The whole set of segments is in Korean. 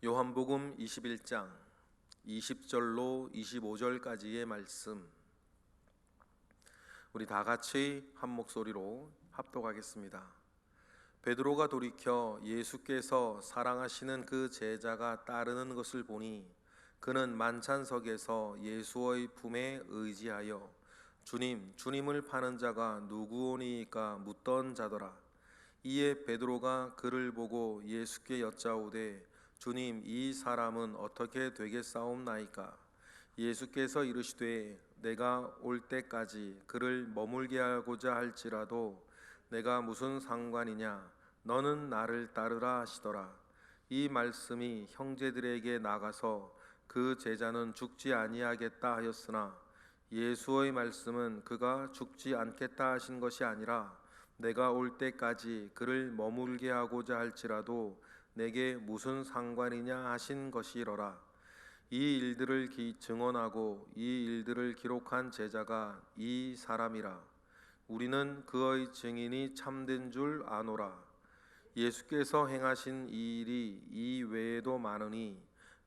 요한복음 21장 20절로 25절까지의 말씀, 우리 다 같이 한 목소리로 합독하겠습니다. 베드로가 돌이켜 예수께서 사랑하시는 그 제자가 따르는 것을 보니 그는 만찬석에서 예수의 품에 의지하여 주님을 파는 자가 누구오니까 묻던 자더라. 이에 베드로가 그를 보고 예수께 여짜오되 주님, 이 사람은 어떻게 되겠사옵나이까? 예수께서 이르시되 내가 올 때까지 그를 머물게 하고자 할지라도 내가 무슨 상관이냐? 너는 나를 따르라 하시더라. 이 말씀이 형제들에게 나가서 그 제자는 죽지 아니하겠다 하였으나 예수의 말씀은 그가 죽지 않겠다 하신 것이 아니라 내가 올 때까지 그를 머물게 하고자 할지라도 내게 무슨 상관이냐 하신 것이로라. 이 일들을 증언하고 이 일들을 기록한 제자가 이 사람이라. 우리는 그의 증인이 참된 줄 아노라. 예수께서 행하신 이 일이 이 외에도 많으니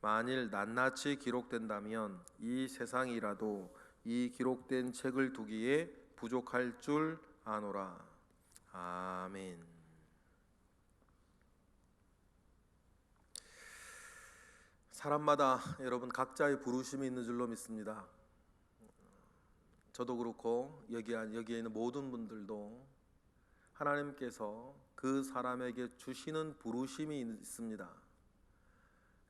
만일 낱낱이 기록된다면 이 세상이라도 이 기록된 책을 두기에 부족할 줄 아노라. 아멘. 사람마다 여러분 각자의 부르심이 있는 줄로 믿습니다. 저도 그렇고 여기에 있는 모든 분들도 하나님께서 그 사람에게 주시는 부르심이 있습니다.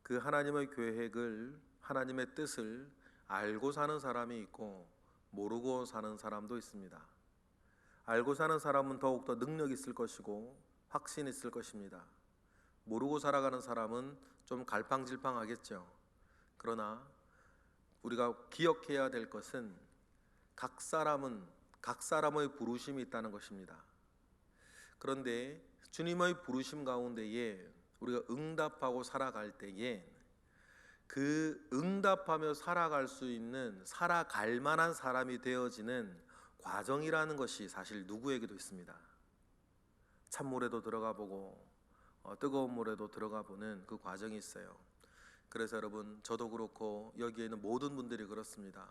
그 하나님의 계획을, 하나님의 뜻을 알고 사는 사람이 있고 모르고 사는 사람도 있습니다. 알고 사는 사람은 더욱더 능력이 있을 것이고 확신이 있을 것입니다. 모르고 살아가는 사람은 좀 갈팡질팡하겠죠. 그러나 우리가 기억해야 될 것은 각 사람의 부르심이 있다는 것입니다. 그런데 주님의 부르심 가운데에 우리가 응답하고 살아갈 때에 그 응답하며 살아갈 수 있는, 살아갈 만한 사람이 되어지는 과정이라는 것이 사실 누구에게도 있습니다. 찬물에도 들어가 보고 뜨거운 물에도 들어가 보는 그 과정이 있어요. 그래서 여러분, 저도 그렇고 여기에 있는 모든 분들이 그렇습니다.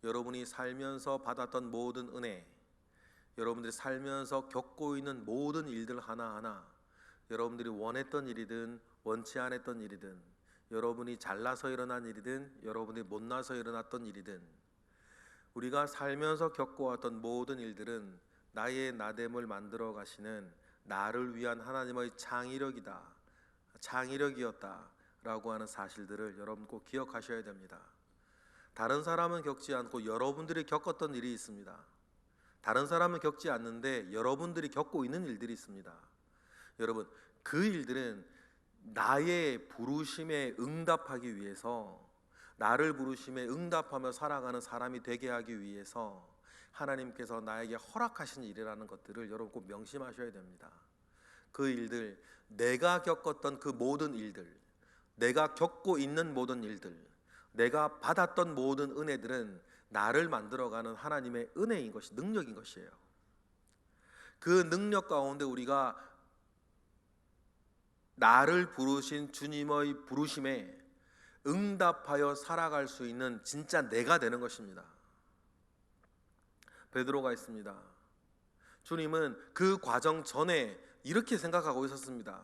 여러분이 살면서 받았던 모든 은혜, 여러분들이 살면서 겪고 있는 모든 일들 하나하나, 여러분들이 원했던 일이든 원치 않았던 일이든, 여러분이 잘나서 일어난 일이든 여러분이 못나서 일어났던 일이든, 우리가 살면서 겪어왔던 모든 일들은 나의 나됨을 만들어 가시는 나를 위한 하나님의 창의력이었다 라고 하는 사실들을 여러분 꼭 기억하셔야 됩니다. 다른 사람은 겪지 않고 여러분들이 겪었던 일이 있습니다. 다른 사람은 겪지 않는데 여러분들이 겪고 있는 일들이 있습니다. 여러분, 그 일들은 나의 부르심에 응답하기 위해서, 나를 부르심에 응답하며 살아가는 사람이 되게 하기 위해서 하나님께서 나에게 허락하신 일이라는 것들을 여러분 꼭 명심하셔야 됩니다. 그 일들, 내가 겪었던 그 모든 일들, 내가 겪고 있는 모든 일들, 내가 받았던 모든 은혜들은 나를 만들어가는 하나님의 은혜인 것이, 능력인 것이에요. 그 능력 가운데 우리가 나를 부르신 주님의 부르심에 응답하여 살아갈 수 있는 진짜 내가 되는 것입니다. 베드로가 있습니다. 주님은 그 과정 전에 이렇게 생각하고 있었습니다.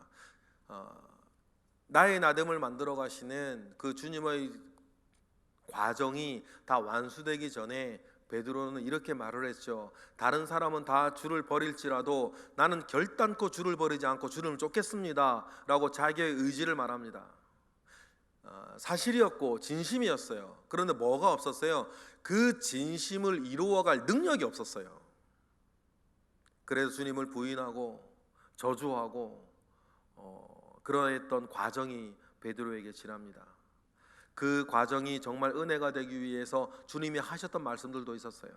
나의 나됨을 만들어 가시는 그 주님의 과정이 다 완수되기 전에 베드로는 이렇게 말을 했죠. 다른 사람은 다 주를 버릴지라도 나는 결단코 주를 버리지 않고 주님을 쫓겠습니다 라고 자기의 의지를 말합니다. 사실이었고 진심이었어요. 그런데 뭐가 없었어요? 그 진심을 이루어갈 능력이 없었어요. 그래서 주님을 부인하고 저주하고 그러했던 과정이 베드로에게 지납니다. 그 과정이 정말 은혜가 되기 위해서 주님이 하셨던 말씀들도 있었어요.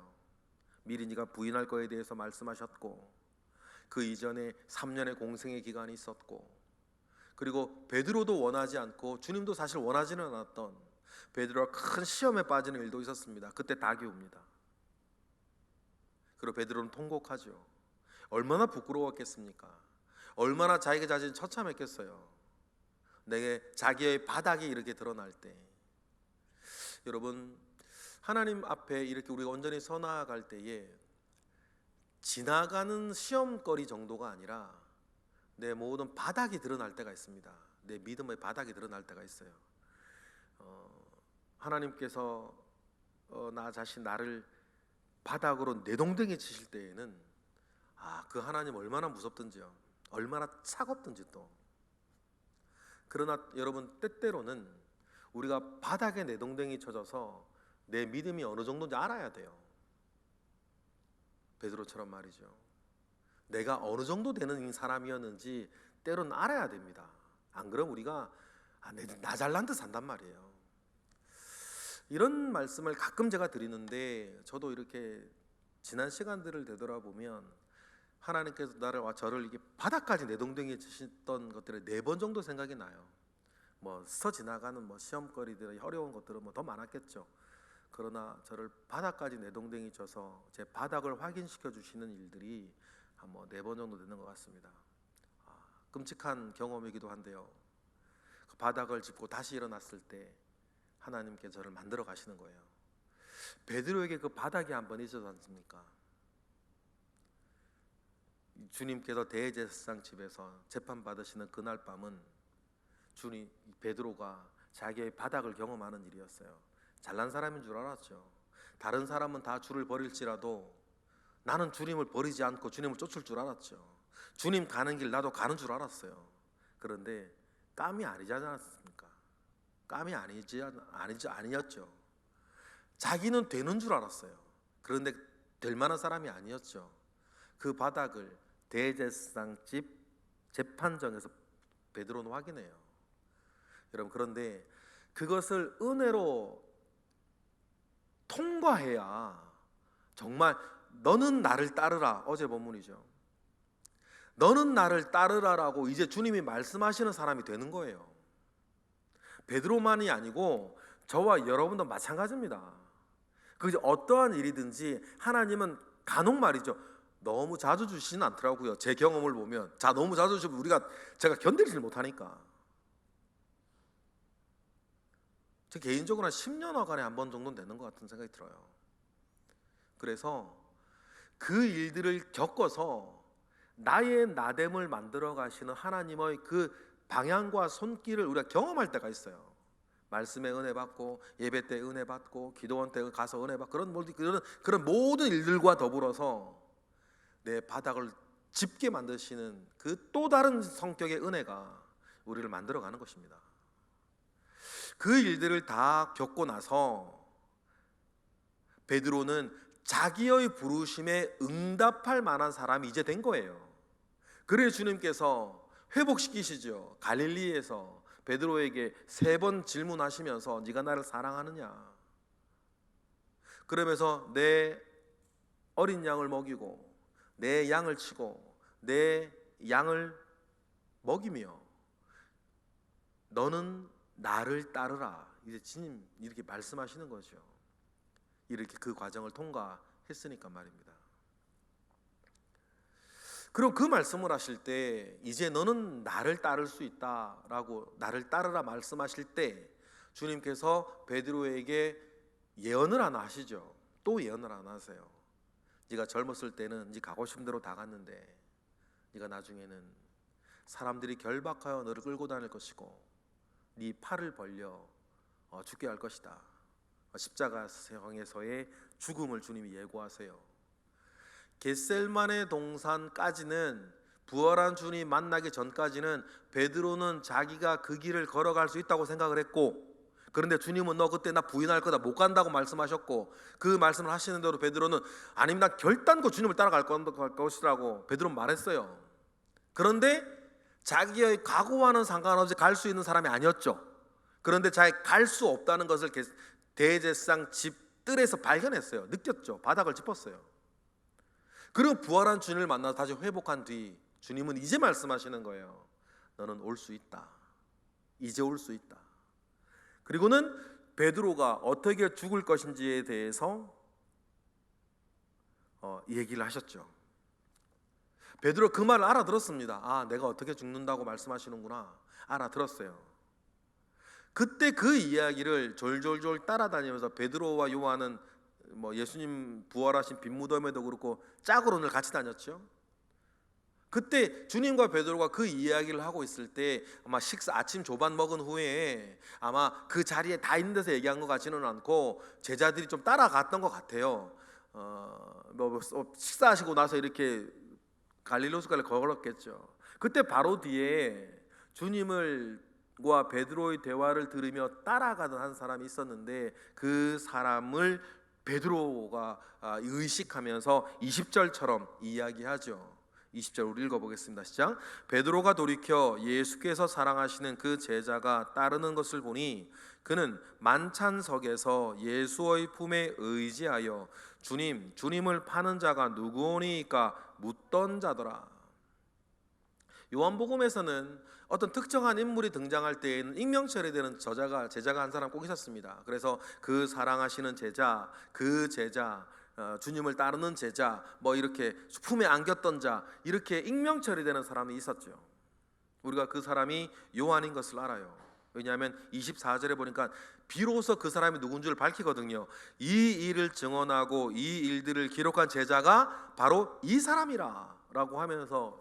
미리 네가 부인할 거에 대해서 말씀하셨고, 그 이전에 3년의 공생의 기간이 있었고, 그리고 베드로도 원하지 않고 주님도 사실 원하지는 않았던 베드로가 큰 시험에 빠지는 일도 있었습니다. 그때 닭이 옵니다. 그리고 베드로는 통곡하죠. 얼마나 부끄러웠겠습니까? 얼마나 자기 자신이 처참했겠어요. 자기의 바닥이 이렇게 드러날 때, 여러분 하나님 앞에 이렇게 우리가 온전히 서 나아갈 때에 지나가는 시험거리 정도가 아니라 내 모든 바닥이 드러날 때가 있습니다. 내 믿음의 바닥이 드러날 때가 있어요. 하나님께서 나 자신 나를 바닥으로 내동댕이 치실 때에는 그 하나님 얼마나 무섭든지요, 얼마나 차갑든지. 또 그러나 여러분, 때때로는 우리가 바닥에 내동댕이 쳐져서 내 믿음이 어느 정도인지 알아야 돼요. 베드로처럼 말이죠. 내가 어느 정도 되는 사람이었는지 때로는 알아야 됩니다. 안 그러면 우리가 나 잘난 듯 산단 말이에요. 이런 말씀을 가끔 제가 드리는데, 저도 이렇게 지난 시간들을 되돌아보면 하나님께서 저를 이렇게 바닥까지 내동댕이 치셨던 것들이 4번 정도 생각이 나요. 스쳐 지나가는 시험거리들, 어려운 것들은 더 많았겠죠. 그러나 저를 바닥까지 내동댕이 쳐서 제 바닥을 확인시켜 주시는 일들이 한 4번 정도 되는 것 같습니다. 끔찍한 경험이기도 한데요, 그 바닥을 짚고 다시 일어났을 때 하나님께 저를 만들어 가시는 거예요. 베드로에게 그 바닥이 한번 있었지 않습니까? 주님께서 대제사장 집에서 재판 받으시는 그날 밤은 베드로가 자기의 바닥을 경험하는 일이었어요. 잘난 사람인 줄 알았죠. 다른 사람은 다 주를 버릴지라도 나는 주님을 버리지 않고 주님을 쫓을 줄 알았죠. 주님 가는 길 나도 가는 줄 알았어요. 그런데 깜이 아니지 않았습니까? 깜이 아니었죠. 자기는 되는 줄 알았어요. 그런데 될 만한 사람이 아니었죠. 그 바닥을 대제사장 집 재판정에서 베드로는 확인해요. 여러분, 그런데 그것을 은혜로 통과해야 정말 너는 나를 따르라, 어제 본문이죠. 너는 나를 따르라라고 이제 주님이 말씀하시는 사람이 되는 거예요. 베드로만이 아니고 저와 여러분도 마찬가지입니다. 그 어떠한 일이든지 하나님은 간혹 말이죠, 너무 자주 주시진 않더라고요. 제 경험을 보면 너무 자주 주시면 제가 견디지 못하니까. 제 개인적으로 한 10년여간에 한 번 정도는 되는 것 같은 생각이 들어요. 그래서 그 일들을 겪어서 나의 나됨을 만들어 가시는 하나님의 그 방향과 손길을 우리가 경험할 때가 있어요. 말씀의 은혜 받고, 예배 때 은혜 받고, 기도원 때 가서 은혜 받고, 그런 모든 일들과 더불어서 내 바닥을 짚게 만드시는 그 또 다른 성격의 은혜가 우리를 만들어가는 것입니다. 그 일들을 다 겪고 나서 베드로는 자기의 부르심에 응답할 만한 사람이 이제 된 거예요. 그래서 주님께서 회복시키시죠. 갈릴리에서 베드로에게 3번 질문하시면서 네가 나를 사랑하느냐, 그러면서 내 어린 양을 먹이고 내 양을 치고 내 양을 먹이며 너는 나를 따르라, 이제 주님 이렇게 말씀하시는 거죠. 이렇게 그 과정을 통과했으니까 말입니다. 그리고 그 말씀을 하실 때 이제 너는 나를 따를 수 있다라고, 나를 따르라 말씀하실 때 주님께서 베드로에게 예언을 하나 하시죠. 또 예언을 하나 하세요. 네가 젊었을 때는 네 가고 싶은 대로 다 갔는데 네가 나중에는 사람들이 결박하여 너를 끌고 다닐 것이고 네 팔을 벌려 죽게 할 것이다. 십자가상에서의 죽음을 주님이 예고하세요. 겟셀만의 동산까지는, 부활한 주님 만나기 전까지는 베드로는 자기가 그 길을 걸어갈 수 있다고 생각을 했고, 그런데 주님은 너 그때 나 부인할 거다, 못 간다고 말씀하셨고, 그 말씀을 하시는 대로 베드로는 아닙니다, 결단코 주님을 따라갈 것이라고 베드로는 말했어요. 그런데 자기의 각오와는 상관없이 갈 수 있는 사람이 아니었죠. 그런데 자기 갈 수 없다는 것을 대제사장 집 뜰에서 발견했어요. 느꼈죠. 바닥을 짚었어요. 그리고 부활한 주님을 만나서 다시 회복한 뒤 주님은 이제 말씀하시는 거예요. 너는 올 수 있다. 이제 올 수 있다. 그리고는 베드로가 어떻게 죽을 것인지에 대해서 얘기를 하셨죠. 베드로 그 말을 알아들었습니다. 내가 어떻게 죽는다고 말씀하시는구나, 알아들었어요. 그때 그 이야기를 졸졸졸 따라다니면서 베드로와 요한은 예수님 부활하신 빈무덤에도 그렇고 짝으로 늘 같이 다녔죠. 그때 주님과 베드로가 그 이야기를 하고 있을 때 아마 아침 조반 먹은 후에 아마 그 자리에 다 있는 데서 얘기한 것 같지는 않고 제자들이 좀 따라갔던 것 같아요. 식사하시고 나서 이렇게 갈릴로스가를 걸었겠죠. 그때 바로 뒤에 주님과 베드로의 대화를 들으며 따라가던 한 사람이 있었는데 그 사람을 베드로가 의식하면서 20절처럼 이야기하죠. 20절 우리 읽어보겠습니다. 시작. 베드로가 돌이켜 예수께서 사랑하시는 그 제자가 따르는 것을 보니 그는 만찬석에서 예수의 품에 의지하여 주님을 파는 자가 누구오니까 묻던 자더라. 요한복음에서는 어떤 특정한 인물이 등장할 때에는 익명처리 되는 제자가 한 사람 꼭 있었습니다. 그래서 그 사랑하시는 제자, 그 제자, 주님을 따르는 제자, 이렇게 품에 안겼던 자, 이렇게 익명 처리되는 사람이 있었죠. 우리가 그 사람이 요한인 것을 알아요. 왜냐하면 24절에 보니까 비로소 그 사람이 누군 줄 밝히거든요. 이 일을 증언하고 이 일들을 기록한 제자가 바로 이 사람이라 라고 하면서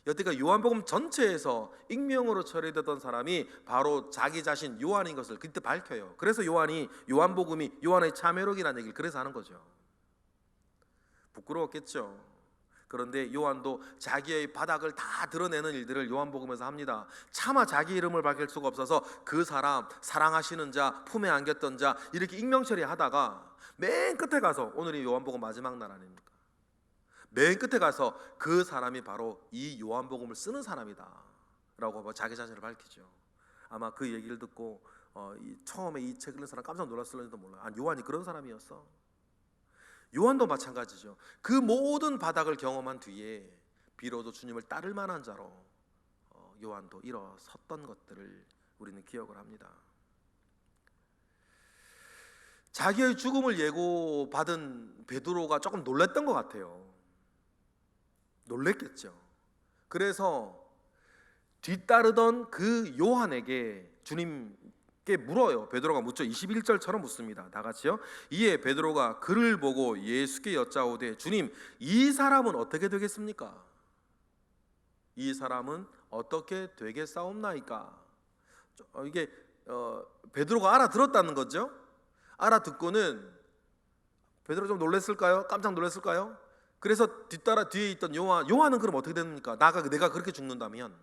여태까지 요한복음 전체에서 익명으로 처리되던 사람이 바로 자기 자신 요한인 것을 그때 밝혀요. 그래서 요한복음이 요한의 참회록이라는 얘기를 그래서 하는 거죠. 부끄러웠겠죠. 그런데 요한도 자기의 바닥을 다 드러내는 일들을 요한복음에서 합니다. 차마 자기 이름을 밝힐 수가 없어서 그 사람, 사랑하시는 자, 품에 안겼던 자, 이렇게 익명 처리하다가 맨 끝에 가서, 오늘이 요한복음 마지막 날 아닙니까? 맨 끝에 가서 그 사람이 바로 이 요한복음을 쓰는 사람이다 라고 자기 자신을 밝히죠. 아마 그 얘기를 듣고 처음에 이 책을 읽는 사람 깜짝 놀랐을지도 몰라요. 요한이 그런 사람이었어. 요한도 마찬가지죠. 그 모든 바닥을 경험한 뒤에 비로소 주님을 따를 만한 자로 요한도 일어섰던 것들을 우리는 기억을 합니다. 자기의 죽음을 예고받은 베드로가 조금 놀랬던 것 같아요. 놀랬겠죠. 그래서 뒤따르던 그 요한에게 주님께 물어요. 베드로가 묻죠. 21절처럼 묻습니다. 다 같이요. 이에 베드로가 그를 보고 예수께 여짜오되 주님, 이 사람은 어떻게 되겠습니까? 이 사람은 어떻게 되겠사옵나이까? 이게 베드로가 알아들었다는 거죠. 알아듣고는 베드로 좀 놀랬을까요? 깜짝 놀랐을까요? 그래서 뒤에 있던 요한은 그럼 어떻게 됩니까? 내가 그렇게 죽는다면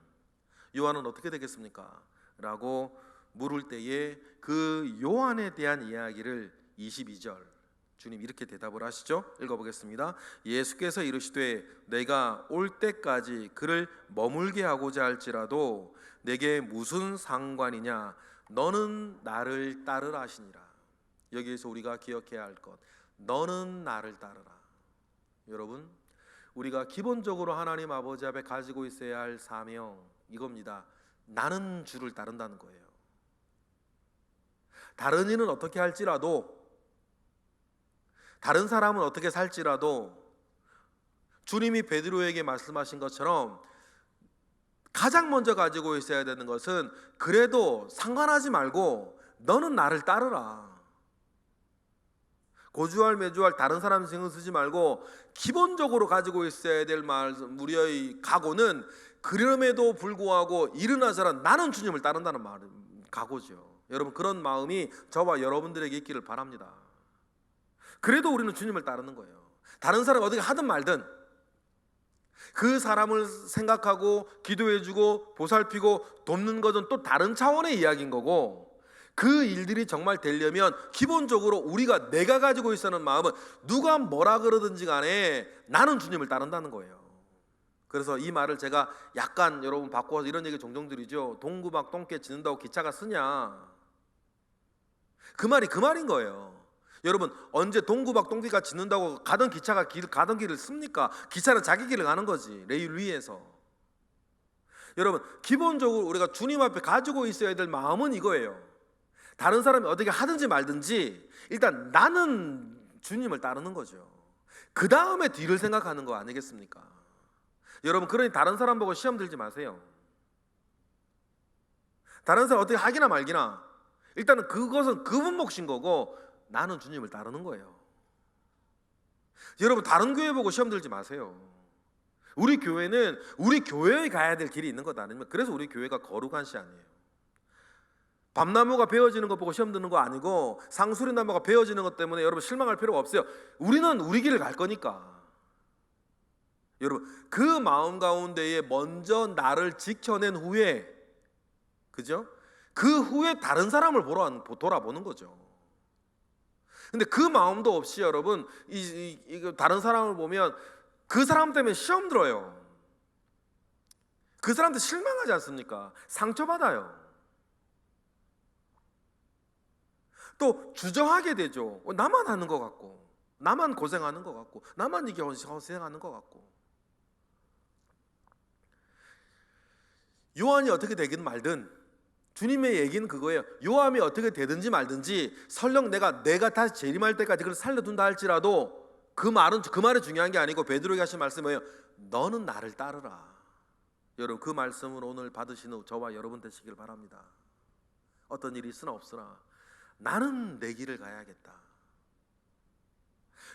요한은 어떻게 되겠습니까? 라고 물을 때에 그 요한에 대한 이야기를 22절 주님 이렇게 대답을 하시죠. 읽어보겠습니다. 예수께서 이르시되 내가 올 때까지 그를 머물게 하고자 할지라도 내게 무슨 상관이냐? 너는 나를 따르라 하시니라. 여기에서 우리가 기억해야 할 것, 너는 나를 따르라. 여러분, 우리가 기본적으로 하나님 아버지 앞에 가지고 있어야 할 사명 이겁니다. 나는 주를 따른다는 거예요. 다른 이는 어떻게 할지라도, 다른 사람은 어떻게 살지라도 주님이 베드로에게 말씀하신 것처럼 가장 먼저 가지고 있어야 되는 것은 그래도 상관하지 말고 너는 나를 따르라. 고주할 매주할 다른 사람 신경 쓰지 말고 기본적으로 가지고 있어야 될 우리의 각오는 그럼에도 불구하고 일어나서라 나는 주님을 따른다는 각오죠. 여러분, 그런 마음이 저와 여러분들에게 있기를 바랍니다. 그래도 우리는 주님을 따르는 거예요. 다른 사람이 어떻게 하든 말든 그 사람을 생각하고 기도해주고 보살피고 돕는 것은 또 다른 차원의 이야기인 거고, 그 일들이 정말 되려면 기본적으로 내가 가지고 있어야 하는 마음은 누가 뭐라 그러든지 간에 나는 주님을 따른다는 거예요. 그래서 이 말을 제가 약간 여러분 바꿔서 이런 얘기 종종 드리죠. 동구박 똥개 짖는다고 기차가 쓰냐? 그 말인 거예요. 여러분, 언제 동구박 똥개가 짖는다고 가던 길을 씁니까? 기차는 자기 길을 가는 거지, 레일 위에서. 여러분, 기본적으로 우리가 주님 앞에 가지고 있어야 될 마음은 이거예요. 다른 사람이 어떻게 하든지 말든지 일단 나는 주님을 따르는 거죠. 그 다음에 뒤를 생각하는 거 아니겠습니까? 여러분, 그러니 다른 사람 보고 시험 들지 마세요. 다른 사람 어떻게 하기나 말기나 일단은 그것은 그분 몫인 거고 나는 주님을 따르는 거예요. 여러분 다른 교회 보고 시험 들지 마세요. 우리 교회는 우리 교회에 가야 될 길이 있는 것 아니면 그래서 우리 교회가 거룩한 시 아니에요. 밤나무가 베어지는 것 보고 시험 드는 거 아니고 상수리나무가 베어지는 것 때문에 여러분 실망할 필요가 없어요. 우리는 우리 길을 갈 거니까. 여러분 그 마음 가운데에 먼저 나를 지켜낸 후에, 그죠? 그 후에 다른 사람을 돌아보는 거죠. 근데 그 마음도 없이 여러분 다른 사람을 보면 그 사람 때문에 시험 들어요. 그 사람한테 실망하지 않습니까? 상처받아요. 또 주저하게 되죠. 나만 하는 것 같고, 나만 고생하는 것 같고, 나만 이게 고생하는 것 같고. 요한이 어떻게 되긴 말든 주님의 얘기는 그거예요. 요한이 어떻게 되든지 말든지 설령 내가 다시 재림할 때까지 그걸 살려둔다 할지라도 그 말이 중요한 게 아니고 베드로에게 하신 말씀이에요. 너는 나를 따르라. 여러분 그 말씀을 오늘 받으시는 저와 여러분 되시길 바랍니다. 어떤 일이 있으나 없으나 나는 내 길을 가야겠다.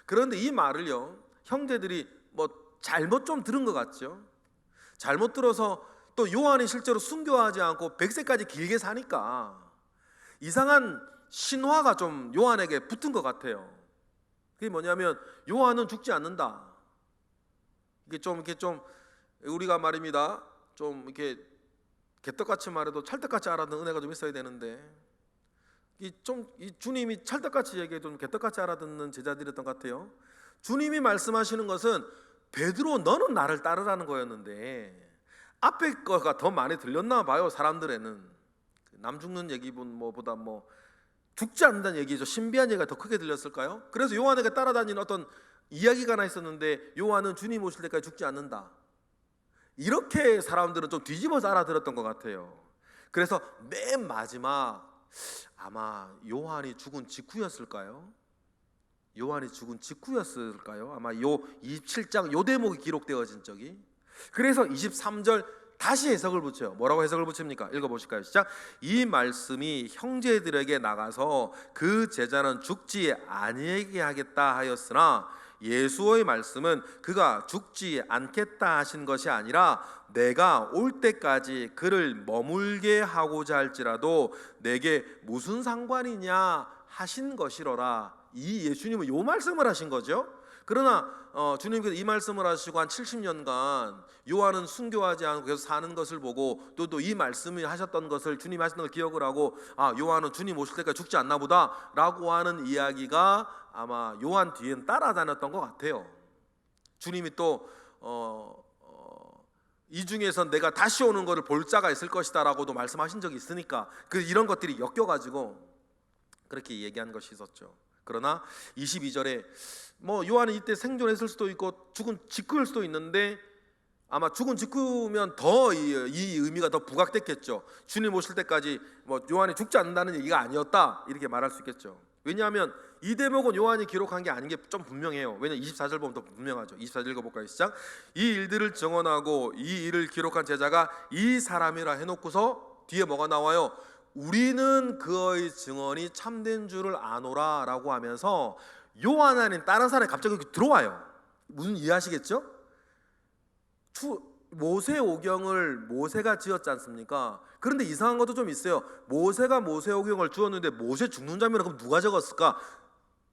그런데 이 말을요 형제들이 잘못 좀 들은 것 같죠. 잘못 들어서 또 요한이 실제로 순교하지 않고 100세까지 길게 사니까 이상한 신화가 좀 요한에게 붙은 것 같아요. 그게 뭐냐면 요한은 죽지 않는다. 이게 좀 우리가 말입니다. 좀 이렇게 개떡같이 말해도 찰떡같이 알아듣는 은혜가 좀 있어야 되는데 이 주님이 찰떡같이 얘기해도 개떡같이 알아듣는 제자들이었던 것 같아요. 주님이 말씀하시는 것은 베드로 너는 나를 따르라는 거였는데 앞에 거가 더 많이 들렸나 봐요. 사람들에는 남 죽는 얘기보다 죽지 않는다는 얘기죠. 신비한 얘기가 더 크게 들렸을까요? 그래서 요한에게 따라다니는 어떤 이야기가 하나 있었는데 요한은 주님 오실 때까지 죽지 않는다. 이렇게 사람들은 좀 뒤집어서 알아들었던 것 같아요. 그래서 맨 마지막 아마 요한이 죽은 직후였을까요? 아마 요 27장 요 대목이 기록되어진 적이. 그래서 23절 다시 해석을 붙여요. 뭐라고 해석을 붙입니까? 읽어보실까요? 시작. 이 말씀이 형제들에게 나가서 그 제자는 죽지 아니하게 하겠다 하였으나 예수의 말씀은 그가 죽지 않겠다 하신 것이 아니라 내가 올 때까지 그를 머물게 하고자 할지라도 내게 무슨 상관이냐 하신 것이로라. 이 예수님은 요 말씀을 하신 거죠. 그러나 주님께서 이 말씀을 하시고 한 70년간 요한은 순교하지 않고 계속 사는 것을 보고 또 이 말씀을 하셨던 것을 주님이 하셨던 걸 기억을 하고 요한은 주님 오실 때까지 죽지 않나 보다 라고 하는 이야기가 아마 요한 뒤에는 따라다녔던 것 같아요. 주님이 또 이 중에서 내가 다시 오는 것을 볼 자가 있을 것이다 라고도 말씀하신 적이 있으니까 이런 것들이 엮여가지고 그렇게 얘기한 것이 있었죠. 그러나 22절에 요한은 이때 생존했을 수도 있고 죽은 직후일 수도 있는데 아마 죽은 직후면 더 이 의미가 더 부각됐겠죠. 주님 오실 때까지 요한이 죽지 않는다는 얘기가 아니었다 이렇게 말할 수 있겠죠. 왜냐하면 이 대목은 요한이 기록한 게 아닌 게 좀 분명해요. 왜냐하면 24절 보면 더 분명하죠. 24절 읽어볼까요? 시작. 이 일들을 증언하고 이 일을 기록한 제자가 이 사람이라 해놓고서 뒤에 뭐가 나와요? 우리는 그의 증언이 참된 줄을 아노라 라고 하면서 요한 안에 다른 사람이 갑자기 들어와요. 무슨 이해하시겠죠? 모세오경을 모세가 지었지 않습니까? 그런데 이상한 것도 좀 있어요. 모세가 모세오경을 지었는데 모세 죽는 장면을 그럼 누가 적었을까?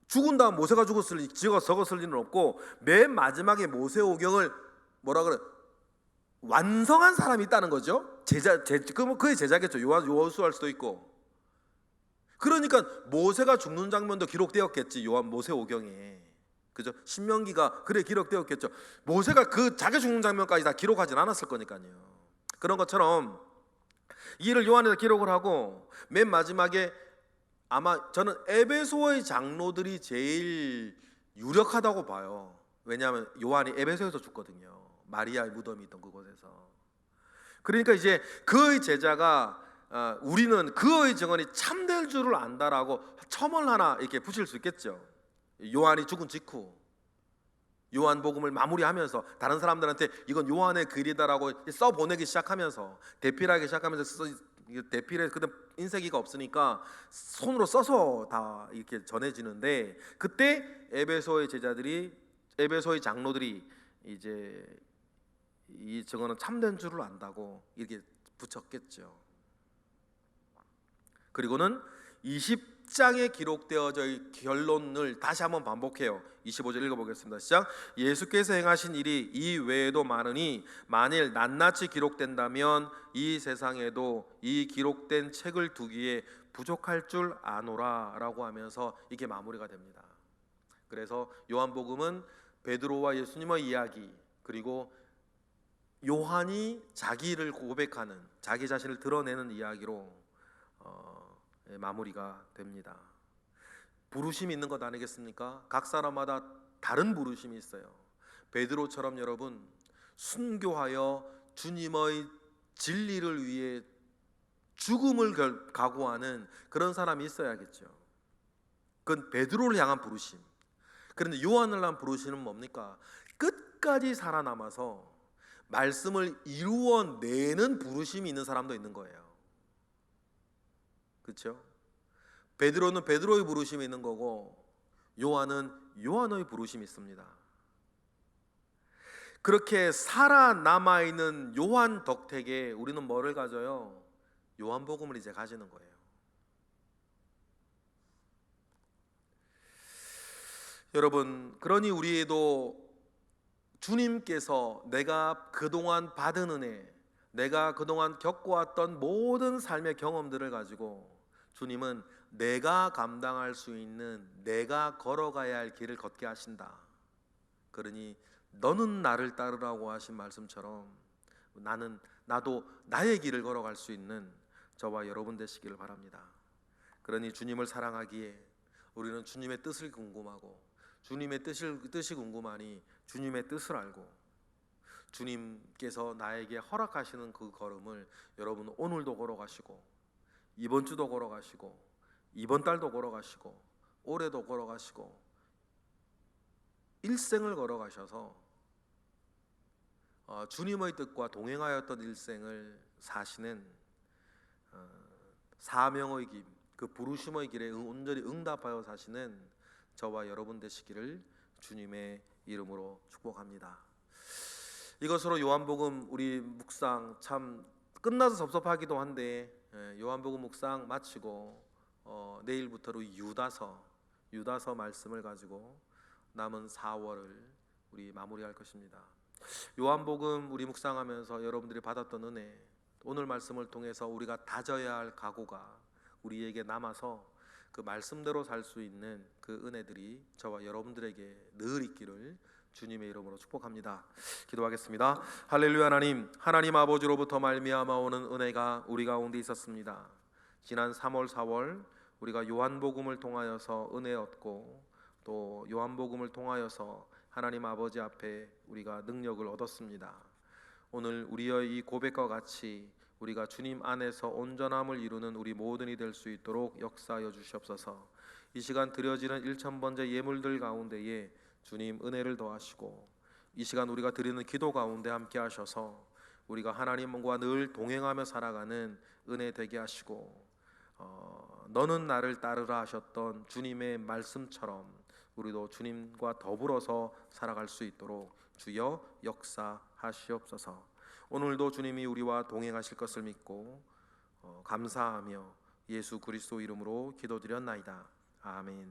죽은 다음 모세가 적었을 리는 없고 맨 마지막에 모세오경을 뭐라 그래? 완성한 사람이 있다는 거죠. 그의 제자겠죠. 요호수아일 수도 있고. 그러니까 모세가 죽는 장면도 기록되었겠지. 모세오경에. 그죠? 신명기가 그래 기록되었겠죠. 모세가 그 자기 죽는 장면까지 다 기록하진 않았을 거니까요. 그런 것처럼 이 일을 요한에서 기록을 하고 맨 마지막에 아마 저는 에베소의 장로들이 제일 유력하다고 봐요. 왜냐하면 요한이 에베소에서 죽거든요. 마리아의 무덤이 있던 그곳에서. 그러니까 이제 그의 제자가 우리는 그의 증언이 참될 줄을 안다라고 첨언 하나 이렇게 붙일 수 있겠죠. 요한이 죽은 직후 요한복음을 마무리하면서 다른 사람들한테 이건 요한의 글이다라고 써보내기 시작하면서 대필하기 시작하면서 이게 대필에 그때 인쇄기가 없으니까 손으로 써서 다 이렇게 전해지는데, 그때 에베소의 장로들이 이제 저거는 참된 줄을 안다고 이렇게 붙였겠죠. 그리고는 20장에 기록되어져 있는 결론을 다시 한번 반복해요. 25절 읽어보겠습니다. 시작. 예수께서 행하신 일이 이 외에도 많으니 만일 낱낱이 기록된다면 이 세상에도 이 기록된 책을 두기에 부족할 줄 아노라 라고 하면서 이게 마무리가 됩니다. 그래서 요한복음은 베드로와 예수님의 이야기, 그리고 요한이 자기를 고백하는, 자기 자신을 드러내는 이야기로 마무리가 됩니다. 부르심이 있는 것 아니겠습니까? 각 사람마다 다른 부르심이 있어요. 베드로처럼 여러분, 순교하여 주님의 진리를 위해 죽음을 각오하는 그런 사람이 있어야겠죠. 그건 베드로를 향한 부르심. 그런데 요한을 향한 부르심은 뭡니까? 끝까지 살아남아서 말씀을 이루어내는 부르심이 있는 사람도 있는 거예요. 그렇죠? 베드로는 베드로의 부르심이 있는 거고, 요한은 요한의 부르심이 있습니다. 그렇게 살아남아 있는 요한 덕택에 우리는 뭐를 가져요? 요한복음을 이제 가지는 거예요. 여러분, 그러니 우리도 주님께서 내가 그동안 받은 은혜, 내가 그동안 겪어왔던 모든 삶의 경험들을 가지고 주님은 내가 감당할 수 있는, 내가 걸어가야 할 길을 걷게 하신다. 그러니 너는 나를 따르라고 하신 말씀처럼 나도 나의 길을 걸어갈 수 있는 저와 여러분 되시기를 바랍니다. 그러니 주님을 사랑하기에 우리는 주님의 뜻을 궁금하고, 주님의 뜻이 궁금하니 주님의 뜻을 알고, 주님께서 나에게 허락하시는 그 걸음을 여러분 오늘도 걸어가시고, 이번 주도 걸어가시고, 이번 달도 걸어가시고, 올해도 걸어가시고, 일생을 걸어가셔서 주님의 뜻과 동행하였던 일생을 사시는 사명의 길, 그 부르심의 길에 온전히 응답하여 사시는 저와 여러분 되시기를 주님의 이름으로 축복합니다. 이것으로 요한복음 우리 묵상 참 끝나서 섭섭하기도 한데, 요한복음 묵상 마치고 내일부터로 유다서 말씀을 가지고 남은 4월을 우리 마무리할 것입니다. 요한복음 우리 묵상하면서 여러분들이 받았던 은혜, 오늘 말씀을 통해서 우리가 다져야 할 각오가 우리에게 남아서 그 말씀대로 살 수 있는 그 은혜들이 저와 여러분들에게 늘 있기를 주님의 이름으로 축복합니다. 기도하겠습니다. 할렐루야. 하나님 아버지로부터 말미암아 오는 은혜가 우리 가운데 있었습니다. 지난 3월 4월 우리가 요한복음을 통하여서 은혜 얻고, 또 요한복음을 통하여서 하나님 아버지 앞에 우리가 능력을 얻었습니다. 오늘 우리의 이 고백과 같이 우리가 주님 안에서 온전함을 이루는 우리 모든이 될 수 있도록 역사하여 주시옵소서. 이 시간 드려지는 1000번째 예물들 가운데에 주님 은혜를 더하시고, 이 시간 우리가 드리는 기도 가운데 함께 하셔서 우리가 하나님과 늘 동행하며 살아가는 은혜 되게 하시고, 너는 나를 따르라 하셨던 주님의 말씀처럼 우리도 주님과 더불어서 살아갈 수 있도록 주여 역사하시옵소서. 오늘도 주님이 우리와 동행하실 것을 믿고 감사하며 예수 그리스도 이름으로 기도드렸나이다. 아멘.